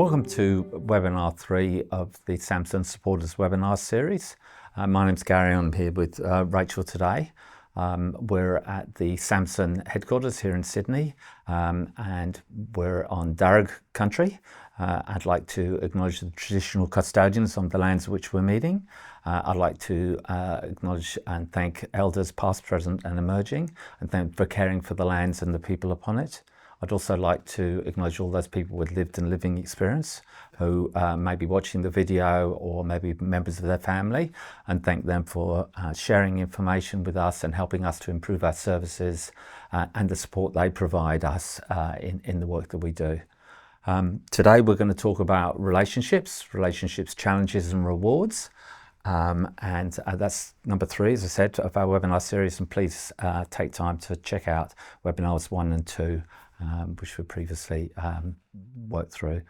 Welcome to webinar 3 of the SAMSN Supporters webinar series. My name's Gary. I'm here with Rachel today. We're at the SAMSN headquarters here in Sydney, and we're on Darug country. I'd like to acknowledge the traditional custodians on the lands which we're meeting. I'd like to acknowledge and thank elders past, present and emerging, and thank them for caring for the lands and the people upon it. I'd also like to acknowledge all those people with lived and living experience who may be watching the video or maybe members of their family, and thank them for sharing information with us and helping us to improve our services and the support they provide us in the work that we do. Today we're going to talk about relationships, challenges and rewards. That's number 3, as I said, of our webinar series, and please take time to check out webinars 1 and 2. Which we previously worked through.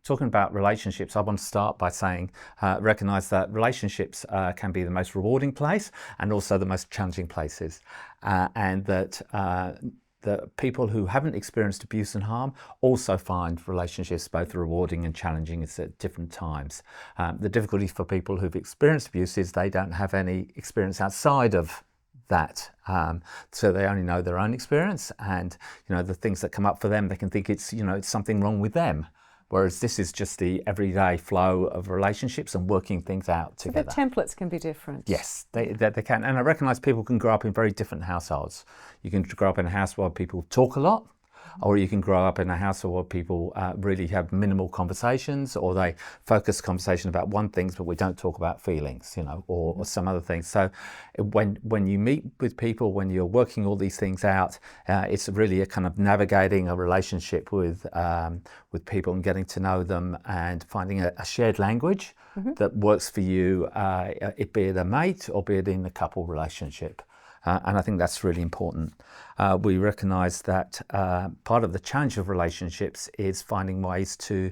Talking about relationships, I want to start by saying, recognise that relationships can be the most rewarding place and also the most challenging places, and that the people who haven't experienced abuse and harm also find relationships both rewarding and challenging at different times. The difficulty for people who've experienced abuse is they don't have any experience outside of that, so they only know their own experience, and the things that come up for them, they can think it's it's something wrong with them. Whereas this is just the everyday flow of relationships and working things out together. So the templates can be different. Yes, they can. And I recognise people can grow up in very different households. You can grow up in a house where people talk a lot, or you can grow up in a house where people really have minimal conversations, or they focus conversation about one thing, but we don't talk about feelings, or some other things. So when you meet with people, when you're working all these things out, it's really a kind of navigating a relationship with people and getting to know them and finding a shared language that works for you, be it a mate or be it in a couple relationship. And I think that's really important. We recognise that part of the challenge of relationships is finding ways to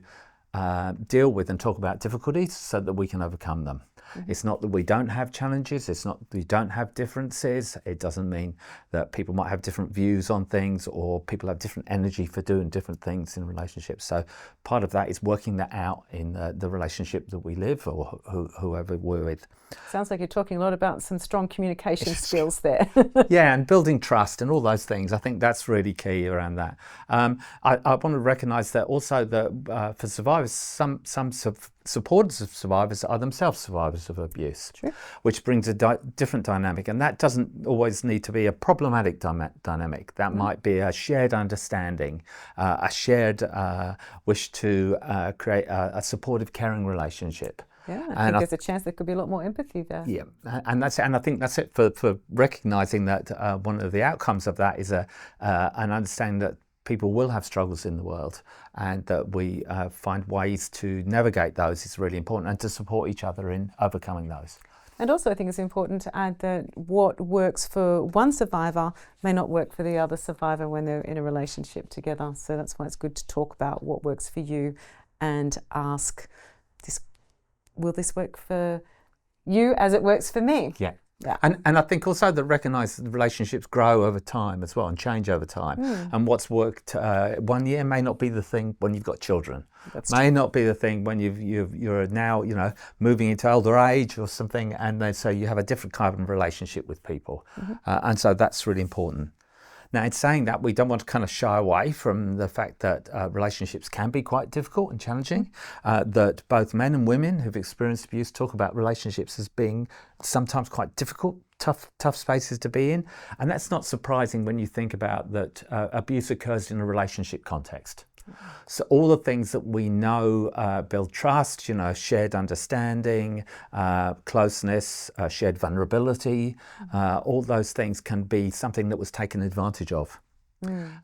deal with and talk about difficulties so that we can overcome them. It's not that we don't have challenges, it's not that we don't have differences. It doesn't mean that people might have different views on things, or people have different energy for doing different things in relationships. So part of that is working that out in the relationship that we live, or whoever we're with. Sounds like you're talking a lot about some strong communication skills there. Yeah, and building trust and all those things. I think that's really key around that. I want to recognise that also that for survivors, some supporters of survivors are themselves survivors of abuse. True. Which brings a different dynamic, and that doesn't always need to be a problematic dynamic. That might be a shared understanding, a shared wish to create a supportive, caring relationship. Yeah, I think there's a chance there could be a lot more empathy there. Yeah, and I think that's it for recognising that one of the outcomes of that is an understanding that people will have struggles in the world, and that we find ways to navigate those is really important, and to support each other in overcoming those. And also I think it's important to add that what works for one survivor may not work for the other survivor when they're in a relationship together. So that's why it's good to talk about what works for you and ask, will this work for you as it works for me? Yeah. Yeah. And I think also that recognise that relationships grow over time as well and change over time. And what's worked 1 year may not be the thing when you've got children. May not be the thing when you're now moving into older age or something, and then so you have a different kind of relationship with people. And so that's really important. Now, in saying that, we don't want to kind of shy away from the fact that relationships can be quite difficult and challenging, that both men and women who've experienced abuse talk about relationships as being sometimes quite difficult, tough spaces to be in. And that's not surprising when you think about that abuse occurs in a relationship context. So all the things that we know build trust, shared understanding, closeness, shared vulnerability, all those things can be something that was taken advantage of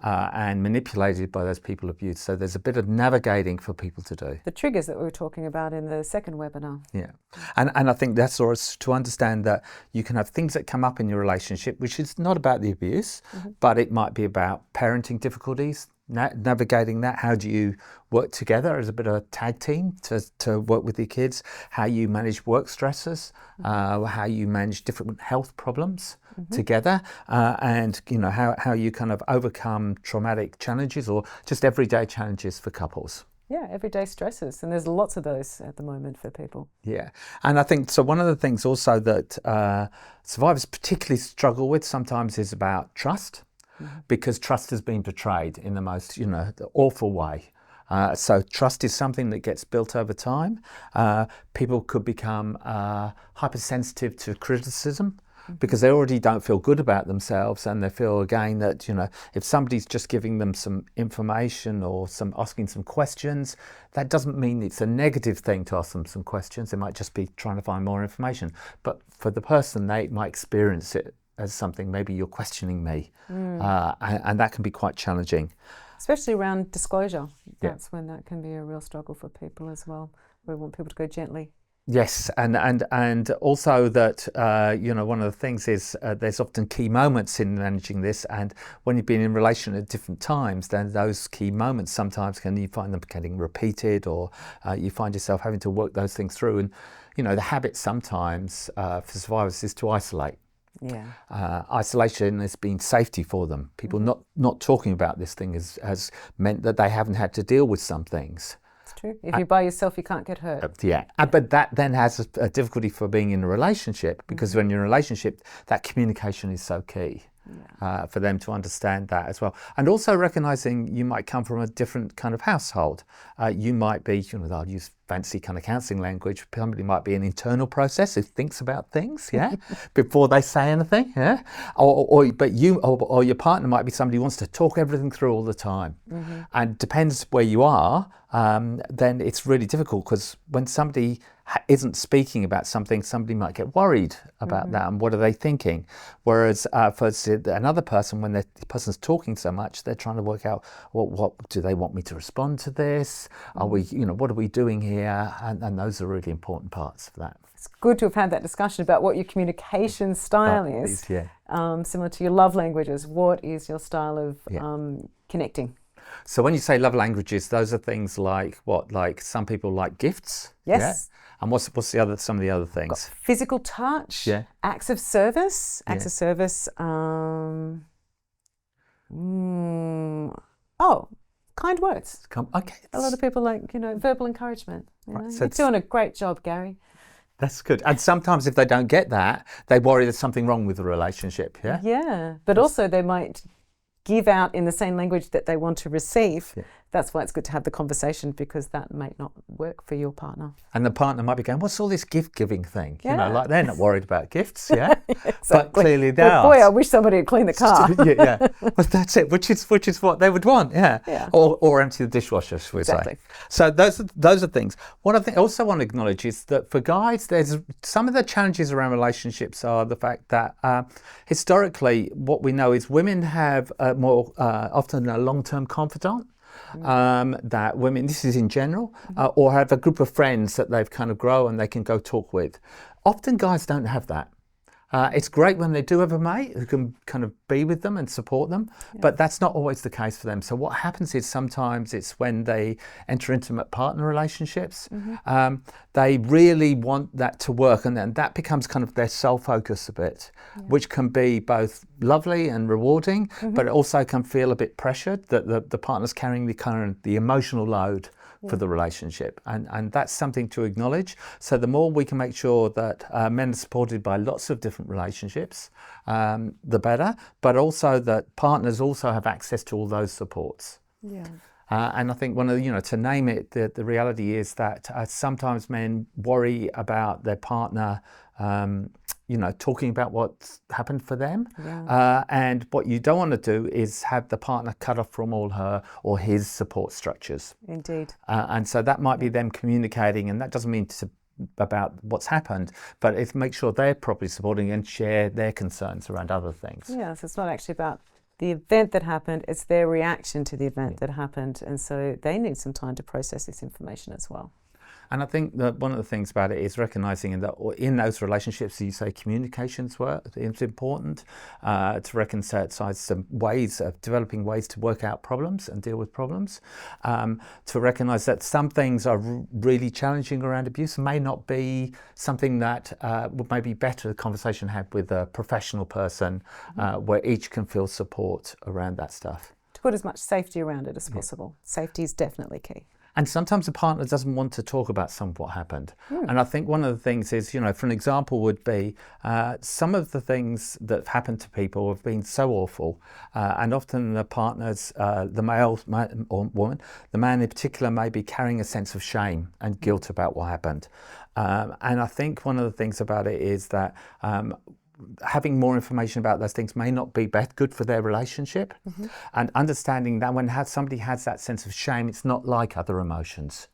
and manipulated by those people abused. So there's a bit of navigating for people to do. The triggers that we were talking about in the second webinar. Yeah, and I think that's also to understand that you can have things that come up in your relationship, which is not about the abuse, but it might be about parenting difficulties. navigating that? How do you work together as a bit of a tag team to work with your kids? How you manage work stresses, how you manage different health problems together, and how you kind of overcome traumatic challenges or just everyday challenges for couples. Yeah, everyday stresses, and there's lots of those at the moment for people. Yeah, and I think so. One of the things also that survivors particularly struggle with sometimes is about trust, because trust has been betrayed in the most, the awful way. So trust is something that gets built over time. People could become hypersensitive to criticism, because they already don't feel good about themselves, and they feel again that if somebody's just giving them some information or asking some questions, that doesn't mean it's a negative thing to ask them some questions. They might just be trying to find more information, but for the person, they might experience it as something, maybe you're questioning me, and that can be quite challenging, especially around disclosure. That's when that can be a real struggle for people as well. We want people to go gently. Yes, and also that one of the things is there's often key moments in managing this, and when you've been in relation at different times, then those key moments sometimes you find them getting repeated, or you find yourself having to work those things through. And the habit sometimes for survivors is to isolate. Yeah. Isolation has been safety for them. People not talking about this thing has meant that they haven't had to deal with some things. True. If you're by yourself, you can't get hurt. But that then has a difficulty for being in a relationship, because when you're in a relationship, that communication is so key for them to understand that as well. And also recognizing you might come from a different kind of household. You might be, they'll use fancy kind of counselling language. Somebody might be an internal process who thinks about things, before they say anything, or your partner might be somebody who wants to talk everything through all the time. And depends where you are, then it's really difficult, because when somebody isn't speaking about something, somebody might get worried about that, and what are they thinking? Whereas for another person, when the person's talking so much, they're trying to work out, what do they want me to respond to this? Are we, what are we doing here? And those are really important parts of that. It's good to have had that discussion about what your communication style is. Similar to your love languages. What is your style of connecting? So when you say love languages, those are things like what? Like some people like gifts. Yes. And what's some of the other things? Got physical touch. Acts of service. Acts of service. Kind words. Okay. A lot of people like, verbal encouragement. Right, so you're doing a great job, Gary. That's good. And sometimes if they don't get that, they worry there's something wrong with the relationship. Yeah. But also they might give out in the same language that they want to receive. That's why it's good to have the conversation, because that might not work for your partner. And the partner might be going, what's all this gift giving thing? Like they're not worried about gifts, exactly. But clearly they are. Boy, I wish somebody had cleaned the car. Well, that's it, which is what they would want, or empty the dishwasher, should we say. So those are things. What I also want to acknowledge is that for guys, there's some of the challenges around relationships are the fact that historically what we know is women have more often a long-term confidant. That women, this is in general, or have a group of friends that they've kind of grown and they can go talk with. Often guys don't have that. It's great when they do have a mate who can kind of be with them and support them, but that's not always the case for them. So what happens is sometimes it's when they enter intimate partner relationships, they really want that to work, and then that becomes kind of their sole focus a bit, which can be both lovely and rewarding, but it also can feel a bit pressured that the partner's carrying the emotional load for the relationship, and that's something to acknowledge. So the more we can make sure that men are supported by lots of different relationships, the better, but also that partners also have access to all those supports. And I think one of the, to name it, the reality is that sometimes men worry about their partner talking about what's happened for them. And what you don't want to do is have the partner cut off from all her or his support structures. Indeed. And so that might be them communicating, and that doesn't mean about what's happened, but it's make sure they're properly supporting and share their concerns around other things. So it's not actually about the event that happened, it's their reaction to the event that happened. And so they need some time to process this information as well. And I think that one of the things about it is recognizing that in those relationships, you say communications work, it's important to reconcile some ways of developing ways to work out problems and deal with problems, to recognize that some things are really challenging around abuse and may not be something that would maybe better a conversation had with a professional person where each can feel support around that stuff. To put as much safety around it as possible. Safety is definitely key. And sometimes the partner doesn't want to talk about some of what happened. And I think one of the things is, for an example would be some of the things that have happened to people have been so awful. And often the partners, the male or woman, the man in particular may be carrying a sense of shame and guilt about what happened. And I think one of the things about it is that having more information about those things may not be good for their relationship, and understanding that when somebody has that sense of shame, it's not like other emotions.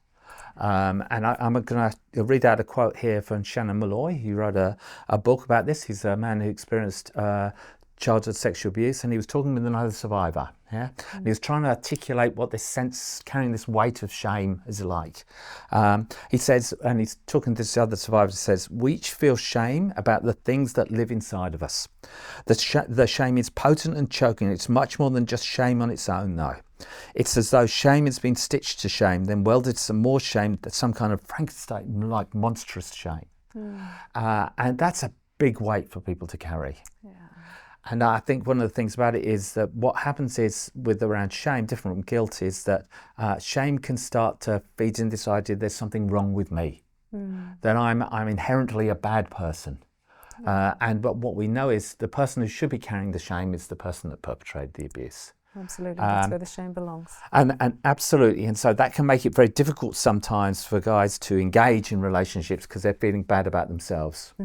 And I'm going to read out a quote here from Shannon Malloy. He wrote a book about this. He's a man who experienced childhood sexual abuse, and he was talking with another survivor. Yeah, and he was trying to articulate what this sense, carrying this weight of shame, is like. He says, and he's talking to this other survivor, says, we each feel shame about the things that live inside of us. The shame is potent and choking. It's much more than just shame on its own, though. It's as though shame has been stitched to shame, then welded some more shame, some kind of Frankenstein-like monstrous shame. And that's a big weight for people to carry. Yeah. And I think one of the things about it is that what happens is with around shame, different from guilt, is that shame can start to feed in this idea there's something wrong with me, that I'm inherently a bad person. But what we know is the person who should be carrying the shame is the person that perpetrated the abuse. Absolutely, that's where the shame belongs. And absolutely, and so that can make it very difficult sometimes for guys to engage in relationships because they're feeling bad about themselves.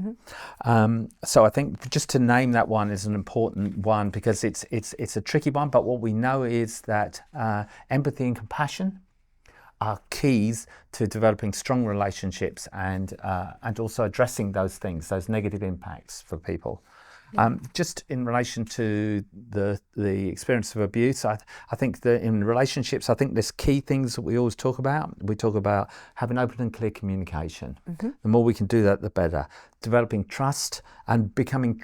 So I think just to name that one is an important one because it's a tricky one. But what we know is that empathy and compassion are keys to developing strong relationships and also addressing those things, those negative impacts for people. Just in relation to the experience of abuse, I think that in relationships, I think there's key things that we always talk about. We talk about having open and clear communication. The more we can do that, the better. Developing trust and becoming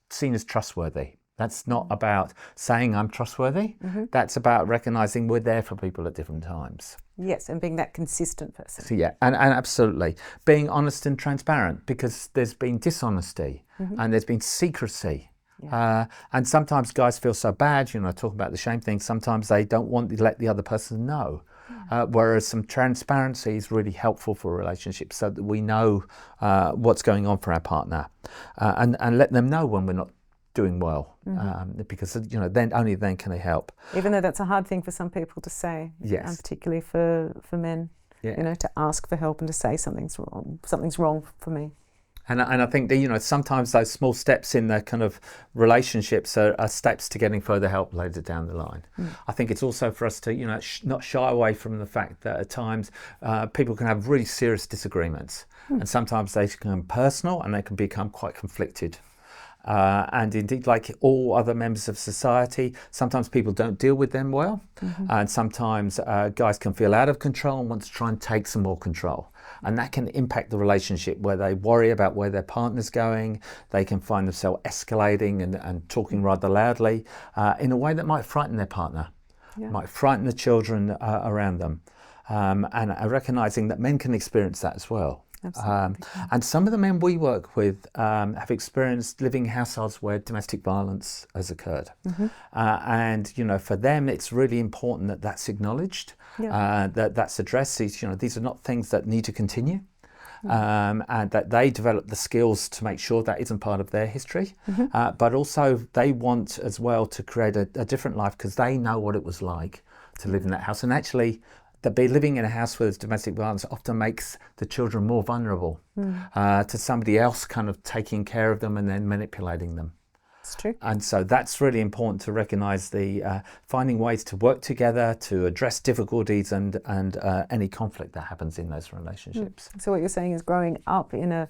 seen as trustworthy. That's not about saying I'm trustworthy. That's about recognizing we're there for people at different times. Yes, and being that consistent person. So yeah, and absolutely. Being honest and transparent because there's been dishonesty and there's been secrecy. And sometimes guys feel so bad, talking about the shame thing, sometimes they don't want to let the other person know. Whereas some transparency is really helpful for relationships so that we know what's going on for our partner and let them know when we're not doing well, because then only then can they help. Even though that's a hard thing for some people to say, yes, and particularly for men, to ask for help and to say something's wrong for me. And I think that, sometimes those small steps in the kind of relationships are steps to getting further help later down the line. I think it's also for us to, not shy away from the fact that at times people can have really serious disagreements, and sometimes they can become personal and they can become quite conflicted. And indeed, like all other members of society, sometimes people don't deal with them well. And sometimes guys can feel out of control and want to try and take some more control. And that can impact the relationship where they worry about where their partner's going. They can find themselves escalating and talking rather loudly in a way that might frighten their partner, might frighten the children around them. And recognizing that men can experience that as well. And some of the men we work with have experienced living in households where domestic violence has occurred. And, for them, it's really important that that's acknowledged, that that's addressed. These are not things that need to continue. And that they develop the skills to make sure that isn't part of their history. But also they want as well to create a different life because they know what it was like to live in that house. And actually, that living in a house where there's domestic violence often makes the children more vulnerable to somebody else kind of taking care of them and then manipulating them. It's true. And so that's really important to recognise the finding ways to work together to address difficulties and any conflict that happens in those relationships. So what you're saying is growing up in a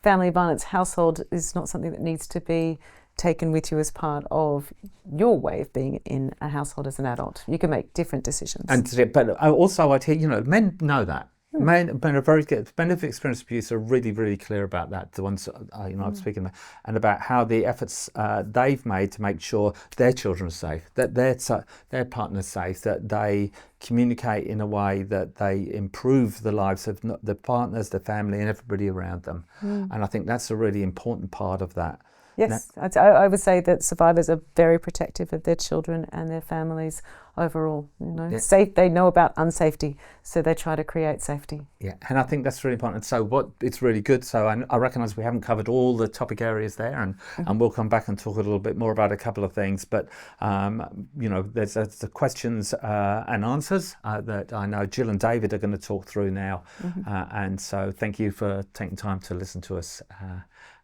family violence household is not something that needs to be taken with you as part of your way of being in a household as an adult. You can make different decisions. But also I'd hear, men know that. Been a very good. Men who've experienced abuse are really, really clear about that. The ones I'm speaking about, and about how the efforts they've made to make sure their children are safe, that their partner's safe, that they communicate in a way that they improve the lives of the partners, the family, and everybody around them. And I think that's a really important part of that. Yes, I would say that survivors are very protective of their children and their families overall. Safe. They know about unsafety, so they try to create safety. Yeah, and I think that's really important. So it's really good. So I recognise we haven't covered all the topic areas there, and we'll come back and talk a little bit more about a couple of things. But there's the questions and answers that I know Jill and David are going to talk through now. And so thank you for taking time to listen to us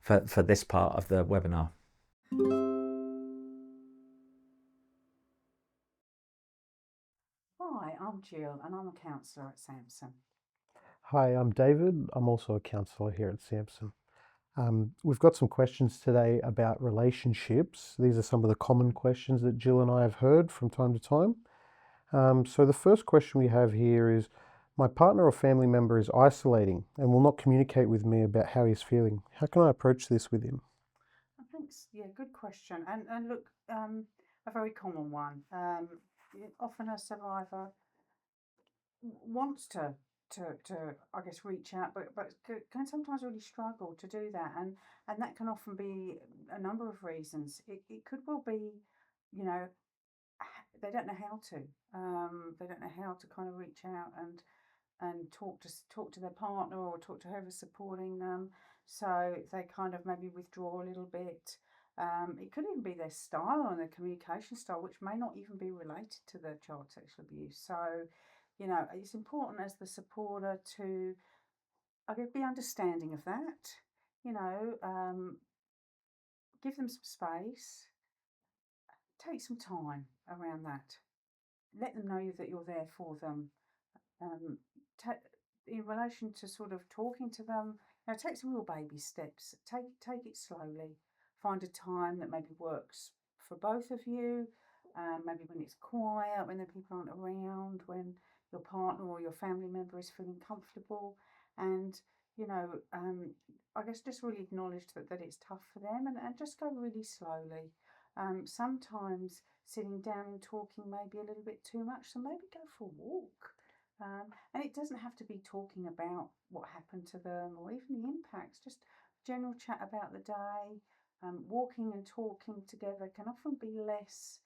for this part of the webinar. Hi, I'm Jill and I'm a counsellor at SAMSN. Hi, I'm David. I'm also a counsellor here at SAMSN. We've got some questions today about relationships. These are some of the common questions that Jill and I have heard from time to time. So the first question we have here is, my partner or family member is isolating and will not communicate with me about how he's feeling. How can I approach this with him? Thanks. Yeah, good question. And look, a very common one. Often a survivor wants to I guess reach out, but can sometimes really struggle to do that, and that can often be a number of reasons. It could well be, they don't know how to. They don't know how to kind of reach out and talk to their partner or talk to whoever's supporting them. So they kind of maybe withdraw a little bit. It could even be their style and their communication style, which may not even be related to the child sexual abuse. So, it's important as the supporter to, I guess, be understanding of that. Give them some space. Take some time around that. Let them know that you're there for them. Um, in relation to sort of talking to them, take some real baby steps. Take it slowly. Find a time that maybe works for both of you. Maybe when it's quiet, when the people aren't around, when your partner or your family member is feeling comfortable, and I guess just really acknowledge that it's tough for them, and just go really slowly. Sometimes sitting down and talking may be a little bit too much, so maybe go for a walk. And it doesn't have to be talking about what happened to them or even the impacts, just general chat about the day. Walking and talking together can often be less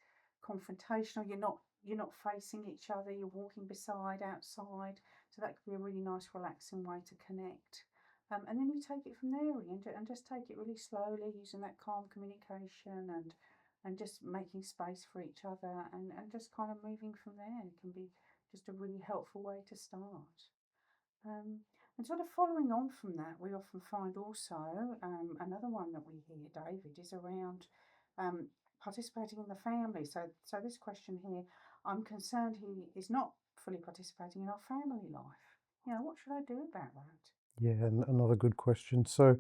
confrontational. You're not facing each other, you're walking beside, outside. So that could be a really nice relaxing way to connect. And then you take it from there really, and just take it really slowly, using that calm communication and just making space for each other, and just kind of moving from there. It can be just a really helpful way to start. And sort of following on from that, we often find also another one that we hear, David, is around participating in the family. So this question here, I'm concerned he is not fully participating in our family life. What should I do about that? Yeah, another good question. So,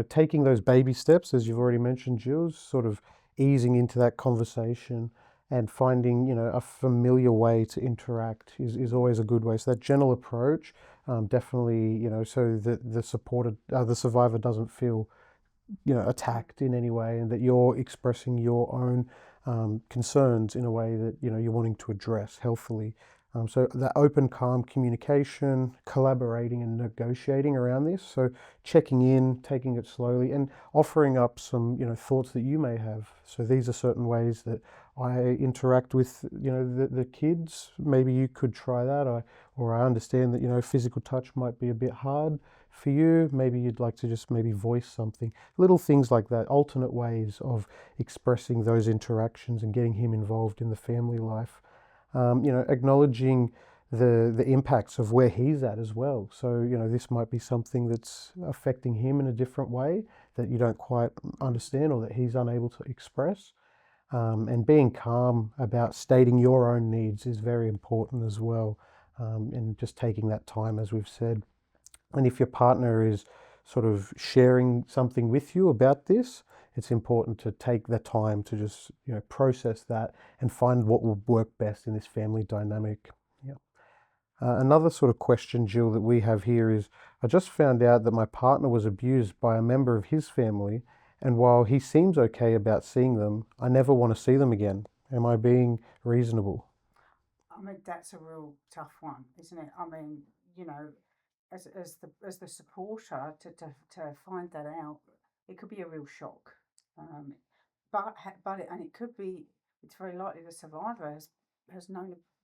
taking those baby steps, as you've already mentioned, Jules, sort of easing into that conversation and finding, a familiar way to interact is always a good way. So that gentle approach, definitely, so that the survivor doesn't feel, attacked in any way, and that you're expressing your own concerns in a way that, you're wanting to address healthfully. So that open, calm communication, collaborating and negotiating around this. So checking in, taking it slowly, and offering up some, thoughts that you may have. So these are certain ways that I interact with, the kids. Maybe you could try that. Or I understand that, physical touch might be a bit hard for you. Maybe you'd like to just maybe voice something. Little things like that, alternate ways of expressing those interactions and getting him involved in the family life. Acknowledging the impacts of where he's at as well. So, this might be something that's affecting him in a different way that you don't quite understand or that he's unable to express. And being calm about stating your own needs is very important as well. And just taking that time, as we've said. And if your partner is sort of sharing something with you about this, it's important to take the time to just, process that and find what will work best in this family dynamic. Yeah. Another sort of question, Jill, that we have here is, I just found out that my partner was abused by a member of his family, and while he seems okay about seeing them, I never want to see them again. Am I being reasonable? I mean, that's a real tough one, isn't it? I mean, you know, as the supporter to find that out, it could be a real shock. Um, and it could be, it's very likely the survivor has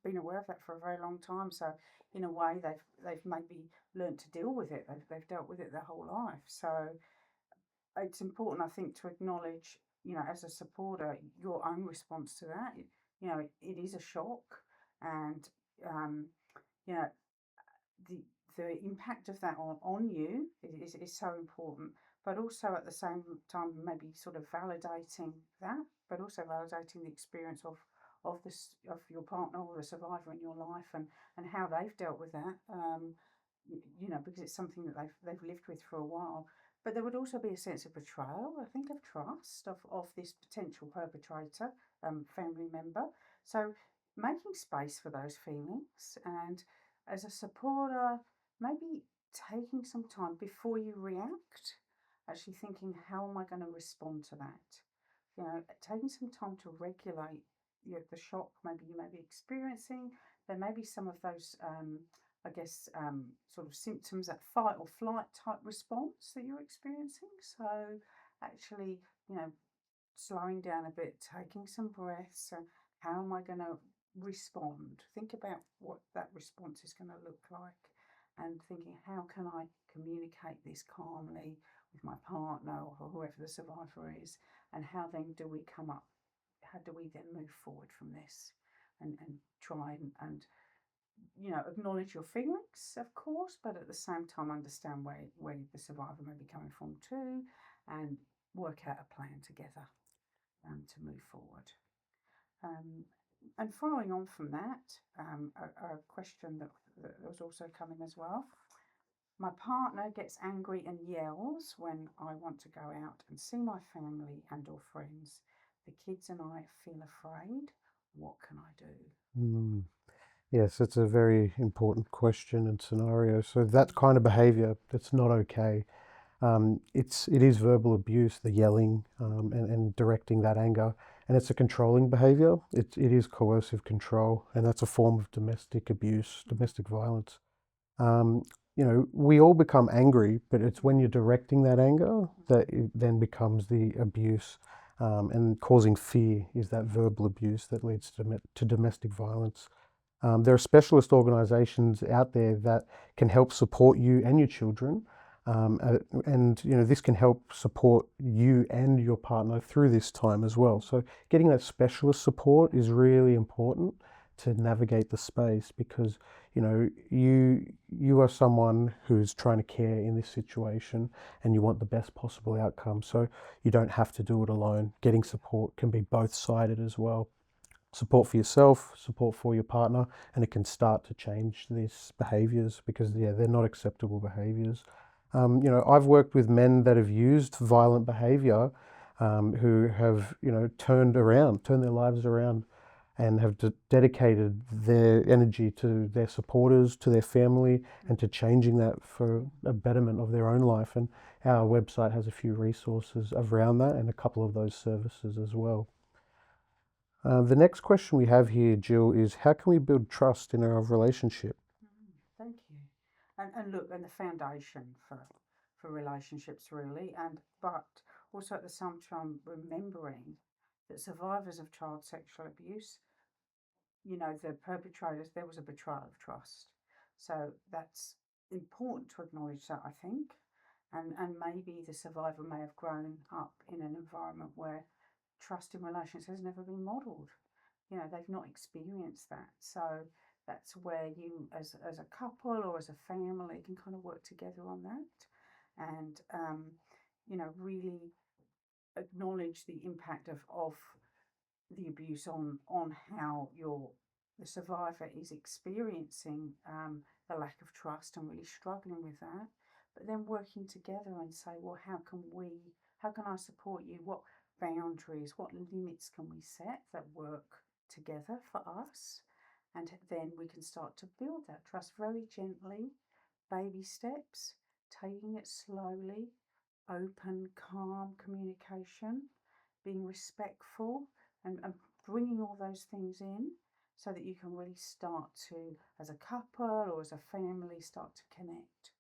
been aware of that for a very long time. So in a way, they've maybe learned to deal with it. They've dealt with it their whole life. So it's important, I think, to acknowledge, you know, as a supporter, your own response to that. You know, it is a shock, and um, you know, the impact of that on you is so important. But also at the same time, maybe sort of validating that, but also validating the experience of your partner or the survivor in your life, and how they've dealt with that. You know, because it's something that they've lived with for a while. But there would also be a sense of betrayal, I think, of trust of this potential perpetrator, family member. So making space for those feelings, and as a supporter, maybe taking some time before you react, actually thinking, how am I going to respond to that? You know, taking some time to regulate the shock maybe you may be experiencing. There may be some of those, I guess, sort of symptoms, that fight or flight type response that you're experiencing. So, actually, you know, slowing down a bit, taking some breaths, and how am I going to respond? Think about what that response is going to look like, and thinking, how can I communicate this calmly with my partner or whoever the survivor is, and how then do we come up? How do we then move forward from this, and try and you know, acknowledge your feelings, of course, but at the same time understand where the survivor may be coming from too, and work out a plan together to move forward. Um, and following on from that, a question that was also coming as well. My partner gets angry and yells when I want to go out and see my family and or friends. The kids and I feel afraid. What can I do? Mm. Yes, it's a very important question and scenario. So that kind of behavior, that's not okay. It is verbal abuse, the yelling, and directing that anger, and it's a controlling behavior. It is coercive control, and that's a form of domestic abuse, domestic violence. Um, you know, we all become angry, but it's when you're directing that anger that it then becomes the abuse, and causing fear is that verbal abuse that leads to domestic violence. There are specialist organisations out there that can help support you and your children, and you know this can help support you and your partner through this time as well. So getting that specialist support is really important to navigate the space, because you know you are someone who's trying to care in this situation, and you want the best possible outcome. So you don't have to do it alone. Getting support can be both-sided as well. Support for yourself, support for your partner, and it can start to change these behaviors, because yeah, they're not acceptable behaviors. You know, I've worked with men that have used violent behavior, who have, you know, turned their lives around, and have dedicated their energy to their supporters, to their family, and to changing that for a betterment of their own life. And our website has a few resources around that, and a couple of those services as well. The next question we have here, Jill, is how can we build trust in our relationship? Thank you. And look, and the foundation for relationships really, and but also at the same time remembering that survivors of child sexual abuse, you know, the perpetrators, there was a betrayal of trust. So that's important to acknowledge that, I think. And maybe the survivor may have grown up in an environment where trust in relations has never been modelled. You know, they've not experienced that. So that's where you, as a couple or as a family, can kind of work together on that, and you know, really acknowledge the impact of the abuse on how the survivor is experiencing the lack of trust and really struggling with that, but then working together and say, well, how can I support you? What boundaries, what limits can we set that work together for us? And then we can start to build that trust very gently, baby steps, taking it slowly, open, calm communication, being respectful, and bringing all those things in so that you can really start to, as a couple or as a family, start to connect.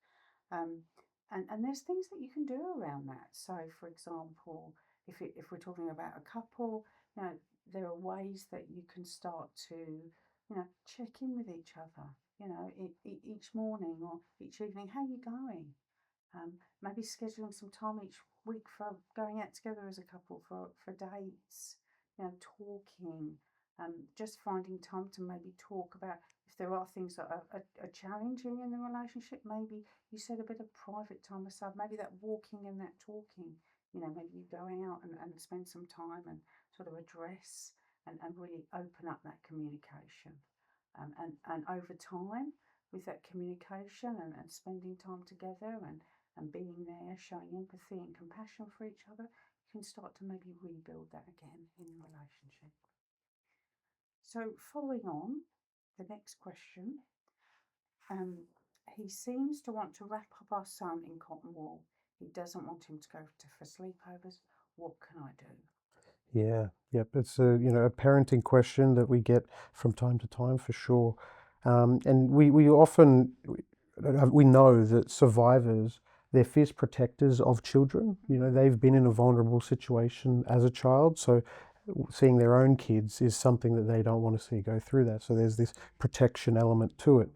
Um, and there's things that you can do around that. So, for example, if we're talking about a couple, you know, there are ways that you can start to, check in with each other. Each morning or each evening, how are you going? Maybe scheduling some time each week for going out together as a couple for dates, talking, just finding time to maybe talk about if there are things that are challenging in the relationship. Maybe you set a bit of private time aside, maybe that walking and that talking, maybe you go out and spend some time and sort of address and really open up that communication. And over time, with that communication and spending time together and being there, showing empathy and compassion for each other, you can start to maybe rebuild that again in the relationship. So, following on, the next question, he seems to want to wrap up our son in cotton wool. He doesn't want him to go for sleepovers. What can I do? Yeah, yep. It's a parenting question that we get from time to time for sure. And we often we know that survivors, they're fierce protectors of children. They've been in a vulnerable situation as a child, so seeing their own kids is something that they don't want to see go through that. So there's this protection element to it.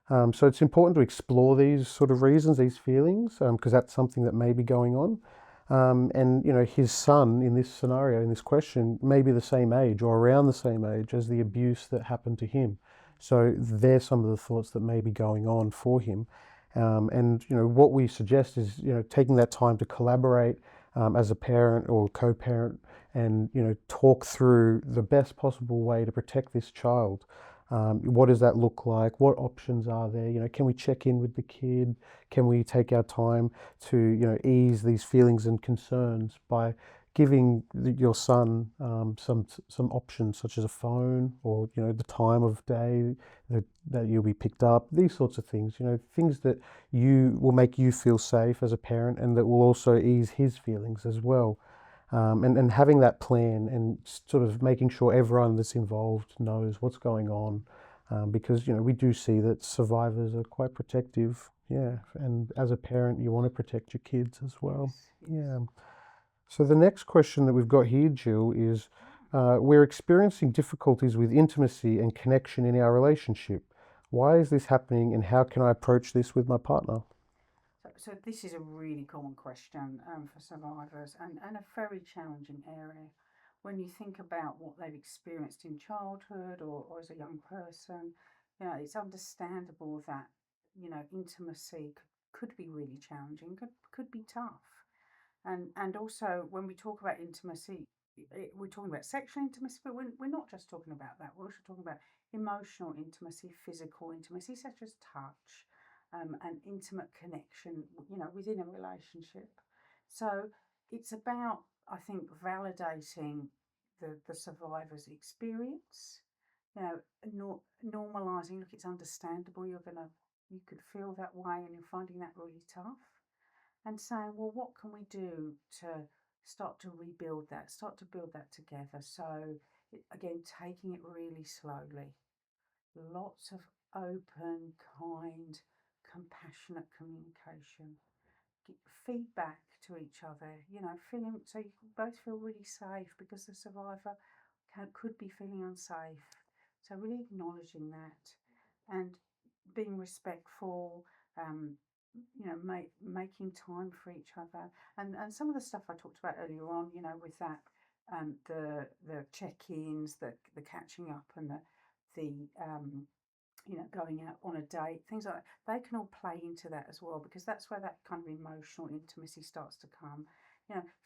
So it's important to explore these sort of reasons, these feelings, because that's something that may be going on. And his son in this scenario, in this question, may be the same age or around the same age as the abuse that happened to him. So there's some of the thoughts that may be going on for him. And what we suggest is taking that time to collaborate as a parent or co-parent, and talk through the best possible way to protect this child. What does that look like? What options are there? Can we check in with the kid? Can we take our time to ease these feelings and concerns by giving your son some options, such as a phone, or the time of day that you'll be picked up, these sorts of things. Things that you will make you feel safe as a parent, and that will also ease his feelings as well. And having that plan and sort of making sure everyone that's involved knows what's going on, because we do see that survivors are quite protective. Yeah, and as a parent, you want to protect your kids as well. Yes. Yeah. So the next question that we've got here, Jill, is we're experiencing difficulties with intimacy and connection in our relationship. Why is this happening, and how can I approach this with my partner? So this is a really common question for survivors, and a very challenging area. When you think about what they've experienced in childhood or as a young person, it's understandable that intimacy could be really challenging, could be tough. And also, when we talk about intimacy, we're talking about sexual intimacy, but we're not just talking about that. We're also talking about emotional intimacy, physical intimacy, such as touch, and intimate connection, within a relationship. So it's about, I think, validating the survivor's experience, normalizing. Look, it's understandable. You could feel that way, and you're finding that really tough, and saying, well, what can we do to start to rebuild that, start to build that together? So, again, taking it really slowly. Lots of open, kind, compassionate communication. Feedback to each other, feeling so you can both feel really safe, because the survivor could be feeling unsafe. So, really acknowledging that and being respectful, um, making time for each other, and some of the stuff I talked about earlier on, with that, the check-ins, the catching up, and the going out on a date, things like that, they can all play into that as well, because that's where that kind of emotional intimacy starts to come.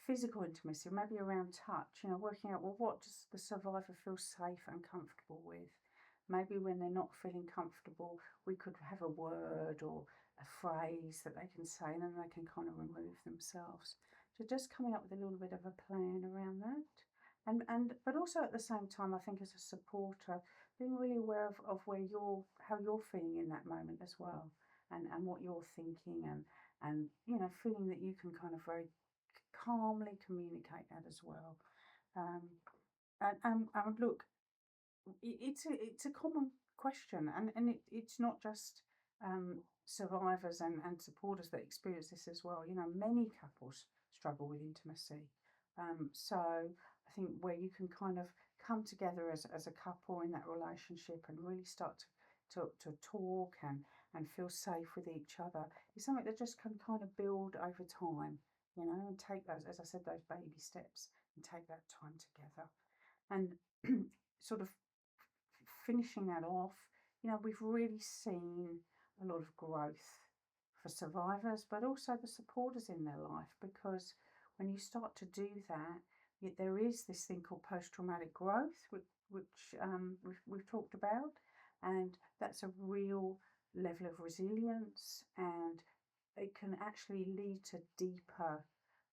Physical intimacy, maybe around touch, working out, well, what does the survivor feel safe and comfortable with? Maybe when they're not feeling comfortable, we could have a word or a phrase that they can say, and then they can kind of remove themselves. So just coming up with a little bit of a plan around that. But also at the same time, I think as a supporter, being really aware of how you're feeling in that moment as well, and what you're thinking, and feeling that you can kind of very calmly communicate that as well. Um, and look, it's a common question, and it's not just survivors and supporters that experience this as well. Many couples struggle with intimacy. So I think where you can kind of come together as a couple in that relationship and really start to talk and feel safe with each other is something that just can kind of build over time, and take those, as I said, those baby steps, and take that time together. And sort of finishing that off, we've really seen a lot of growth for survivors, but also the supporters in their life, because when you start to do that, there is this thing called post-traumatic growth, which we've talked about, and that's a real level of resilience, and it can actually lead to deeper,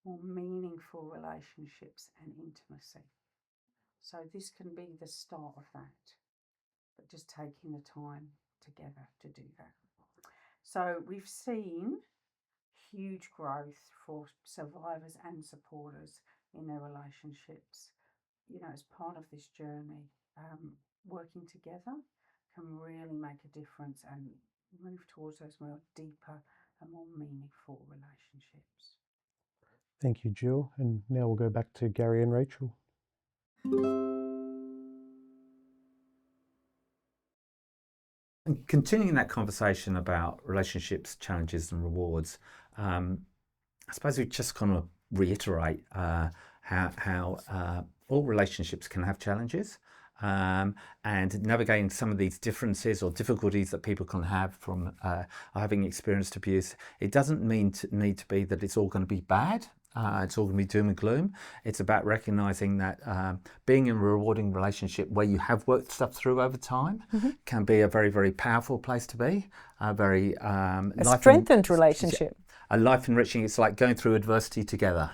more meaningful relationships and intimacy. So this can be the start of that, but just taking the time together to do that. So we've seen huge growth for survivors and supporters in their relationships. As part of this journey, working together can really make a difference and move towards those more deeper and more meaningful relationships. Thank you, Jill. And now we'll go back to Gary and Rachel. And continuing that conversation about relationships, challenges and rewards, I suppose we just kind of reiterate how all relationships can have challenges, and navigating some of these differences or difficulties that people can have from having experienced abuse. It doesn't need to be that it's all going to be bad. It's all going to be doom and gloom. It's about recognizing that being in a rewarding relationship where you have worked stuff through over time can be a very, very powerful place to be. A very strengthened relationship. A life enriching. It's like going through adversity together.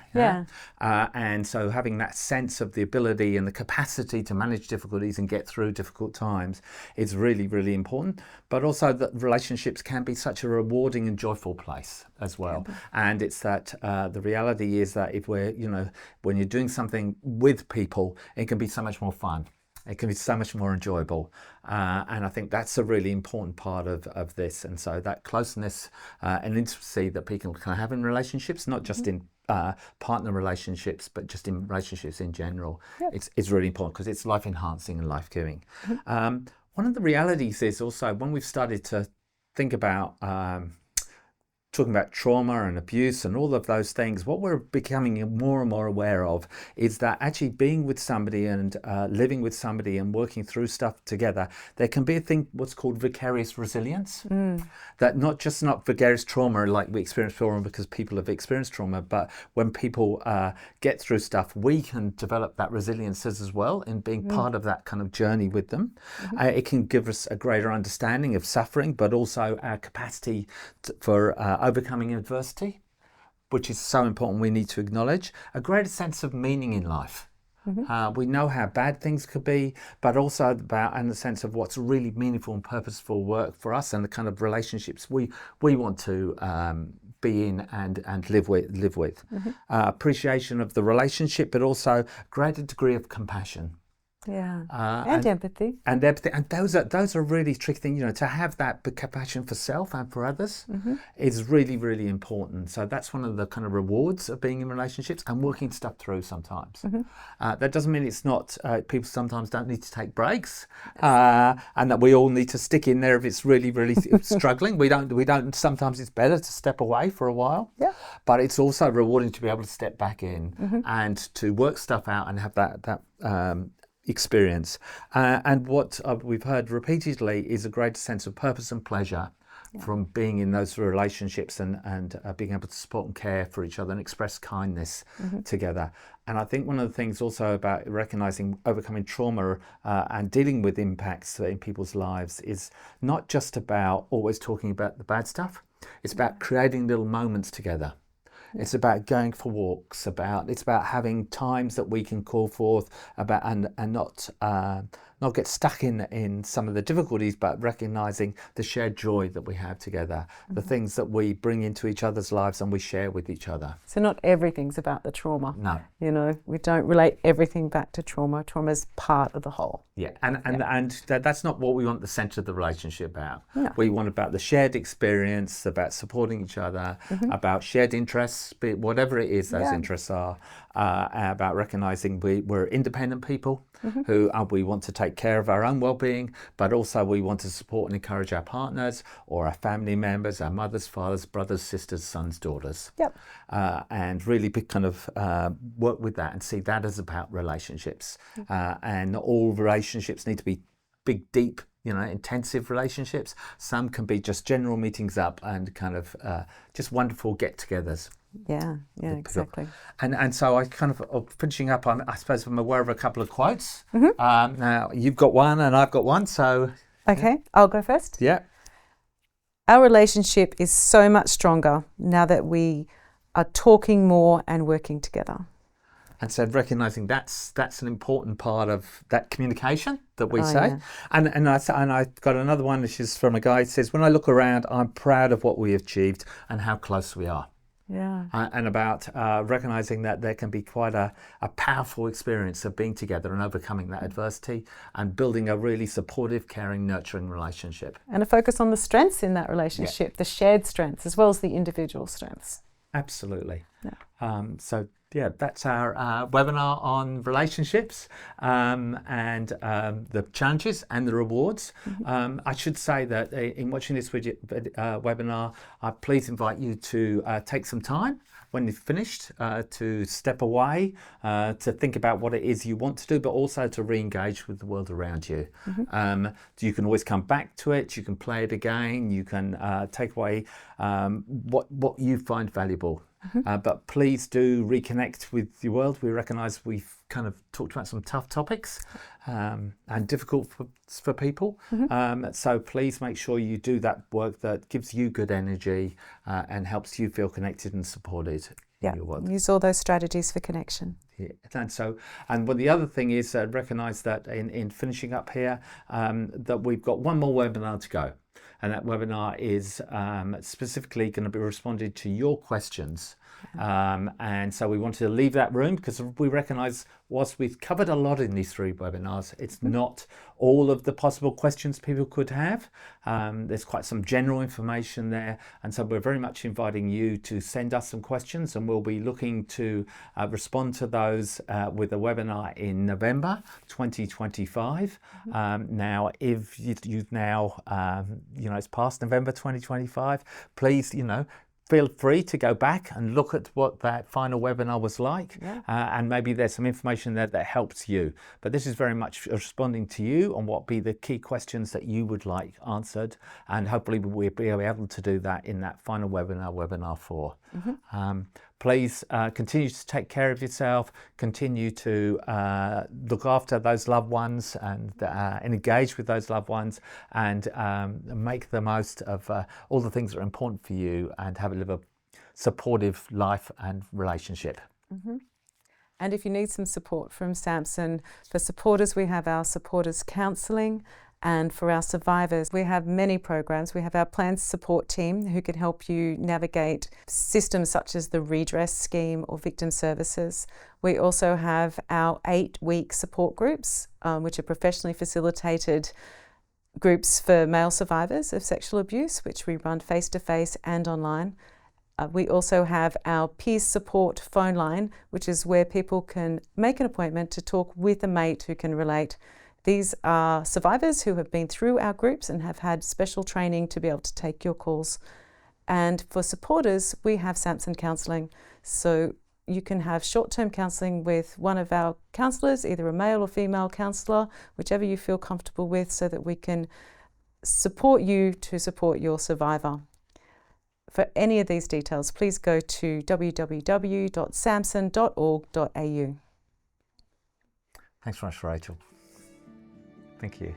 And so having that sense of the ability and the capacity to manage difficulties and get through difficult times is really, really important. But also that relationships can be such a rewarding and joyful place as well. And it's that the reality is that if we're, when you're doing something with people, it can be so much more fun. It can be so much more enjoyable. And I think that's a really important part of this. And so that closeness and intimacy that people can have in relationships, not just in partner relationships, but just in relationships in general, it's really important because it's life enhancing and life giving. One of the realities is also when we've started to think about talking about trauma and abuse and all of those things, what we're becoming more and more aware of is that actually being with somebody and living with somebody and working through stuff together, there can be a thing what's called vicarious resilience. That not vicarious trauma like we experience trauma because people have experienced trauma, but when people get through stuff, we can develop that resilience as well in being part of that kind of journey with them. It can give us a greater understanding of suffering, but also our capacity for overcoming adversity, which is so important, we need to acknowledge. A greater sense of meaning in life. We know how bad things could be, but also and the sense of what's really meaningful and purposeful work for us and the kind of relationships we want to be in and live with. Appreciation of the relationship, but also greater degree of compassion. And empathy. And empathy, and those are really tricky things. To have that compassion for self and for others is really, really important. So that's one of the kind of rewards of being in relationships and working stuff through sometimes. That doesn't mean it's not. People sometimes don't need to take breaks, and that we all need to stick in there if it's really, really struggling. We don't. Sometimes it's better to step away for a while. But it's also rewarding to be able to step back in and to work stuff out and have that experience. And what we've heard repeatedly is a greater sense of purpose and pleasure from being in those relationships and being able to support and care for each other and express kindness together. And I think one of the things also about recognizing overcoming trauma and dealing with impacts in people's lives is not just about always talking about the bad stuff. It's about creating little moments together. It's about going for walks. It's about having times that we can call forth about and not get stuck in some of the difficulties, but recognizing the shared joy that we have together, the things that we bring into each other's lives and we share with each other. So not everything's about the trauma. No. You know, we don't relate everything back to trauma. Trauma is part of the whole. Yeah, and that's not what we want the centre of the relationship about. No. We want about the shared experience, about supporting each other, about shared interests, be it whatever it is those interests are, about recognising we're independent people who we want to take care of our own well-being, but also we want to support and encourage our partners or our family members, our mothers, fathers, brothers, sisters, sons, daughters. Yep. And really work with that and see that as about relationships. And not all relationships need to be big, deep, intensive relationships. Some can be just general meetings up and just wonderful get-togethers. Yeah, exactly. And so I finishing up, I suppose I'm aware of a couple of quotes. Now, you've got one and I've got one, so... Okay, I'll go first. Yeah. Our relationship is so much stronger now that we are talking more and working together. And so recognising that's an important part of that communication that we say. Yeah. And I got another one, which is from a guy who says, when I look around, I'm proud of what we have achieved and how close we are. Yeah. And about recognising that there can be quite a powerful experience of being together and overcoming that adversity and building a really supportive, caring, nurturing relationship. And a focus on the strengths in that relationship, the shared strengths as well as the individual strengths. Absolutely. Yeah. That's our webinar on relationships and the challenges and the rewards. I should say that in watching this webinar, please invite you to take some time when you've finished to step away, to think about what it is you want to do, but also to re-engage with the world around you. You can always come back to it, you can play it again, you can take away what you find valuable. But please do reconnect with your world. We recognise we've kind of talked about some tough topics and difficult for people. So please make sure you do that work that gives you good energy and helps you feel connected and supported in your work. Use all those strategies for connection. Yeah. And the other thing is recognise that in finishing up here, that we've got one more webinar to go. And that webinar is specifically going to be responding to your questions. And so we wanted to leave that room because we recognise whilst we've covered a lot in these 3 webinars, it's not all of the possible questions people could have. There's quite some general information there. And so we're very much inviting you to send us some questions and we'll be looking to respond to those with a webinar in November 2025. Now, if you've now, it's past November 2025, please, feel free to go back and look at what that final webinar was like. And maybe there's some information there that helps you. But this is very much responding to you on what be the key questions that you would like answered. And hopefully we'll be able to do that in that final webinar 4. Please continue to take care of yourself, continue to look after those loved ones and engage with those loved ones and make the most of all the things that are important for you and live a supportive life and relationship. And if you need some support from SAMSN, for supporters we have our supporters counselling, and for our survivors we have many programs. We have our plans support team who can help you navigate systems such as the redress scheme or victim services. We also have our 8-week support groups, which are professionally facilitated groups for male survivors of sexual abuse, which we run face-to-face and online. We also have our peer support phone line, which is where people can make an appointment to talk with a mate who can relate. These are survivors who have been through our groups and have had special training to be able to take your calls. And for supporters, we have SAMSN counselling. So you can have short-term counselling with one of our counsellors, either a male or female counsellor, whichever you feel comfortable with, so that we can support you to support your survivor. For any of these details, please go to www.samson.org.au. Thanks very much, Rachel. Thank you.